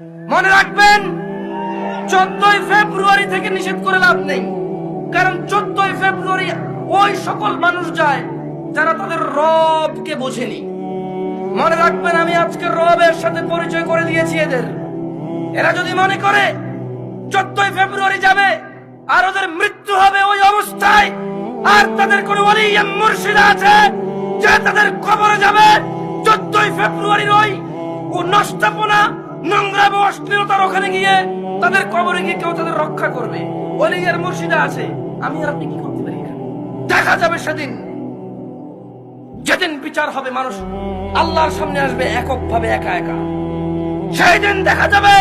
মনে রাখবেন 14ই ফেব্রুয়ারি থেকে নিষেধ করে লাভ নেই, কারণ 14ই ফেব্রুয়ারি ওই সকল মানুষ যায় যারা তাদের রবকে বোঝেনি। মনে রাখবেন, আমি আজকে রবের সাথে পরিচয় করে দিয়েছি এদের। এরা যদি মনে করে 14ই ফেব্রুয়ারি যাবে আর ওদের মৃত্যু হবে ওই অবস্থায়, আর তাদের কোন ওলি মুর্শিদ আছে যে তাদের কবরে যাবে 14ই ফেব্রুয়ারির ওই ও নষ্টাপনা নোংরা এবং অশ্লীলতার ওখানে গিয়ে তাদের কবরে গিয়ে কেউ তাদের রক্ষা করবে, ওলি আর মুর্শিদা আছে, আমি আর আপনি কি করতে পারি? দেখা যাবে সেদিন, যেদিন বিচার হবে, মানুষ আল্লাহর সামনে আসবে এককভাবে, একা একা। সেই দিন দেখা যাবে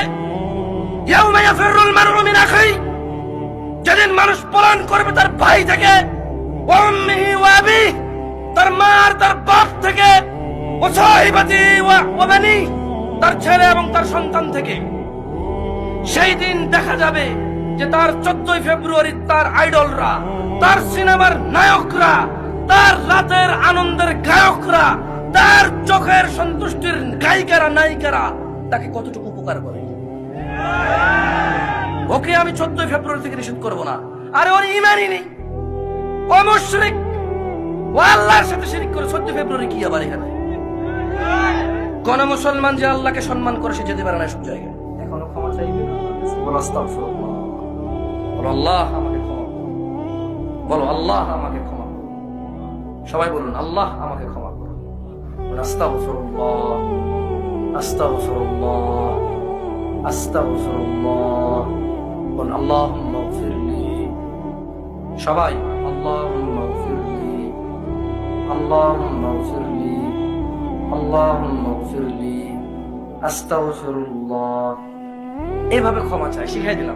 ইয়াউমা ইয়াফিরুল মারউ মিন আখিহি, যেদিন মানুষ পলায়ন করবে তার ভাই থেকে, ওয়া উম্মিহি ওয়া আবিহি, তার মা আর তার বাপ থেকে, ওয়া সাহিবাতি ওয়া বানি, তার ছেলে এবং তার সন্তান থেকে। সেই দিন দেখা যাবে যে তার 14ই ফেব্রুয়ারি তার আইডলরা, তার সিনেমার নায়করা, তার রাতের আনন্দের গায়করা, তার চোখের সন্তুষ্টির গায়িকারা নায়িকারা তাকে কতটুকু উপকার করে। ওকে আমি 14ই ফেব্রুয়ারি থেকে নিষেধ করব না। আরে ওর ঈমানই নেই, ও মুশরিক, ও আল্লাহর সাথে শিরক করে। 14 ফেব্রুয়ারি কি আবার এখানে? কোন মুসলমান যে আল্লাহকে সম্মান করে সে যেতে পারে না সব জায়গায়। এখনো ক্ষমা চাইবে, বলো আস্তাগফিরুল্লাহ, বলো আল্লাহ আমাকে ক্ষমা করুন, বলো আল্লাহ আমাকে ক্ষমা করুন। সবাই বলুন আল্লাহ আমাকে ক্ষমা করুন। আস্তাগফিরুল্লাহ, আস্তাগফিরুল্লাহ, আস্তাগফিরুল্লাহ। বলুন আল্লাহুম্মা গফিরলি। সবাই আল্লাহুম্মা গফিরলি, আল্লাহুম্মা গফিরলি, আল্লাহুম্মা গফিরলি, আস্তাগফিরুল্লাহ। এভাবে ক্ষমা চাই, শিখাই দিলাম।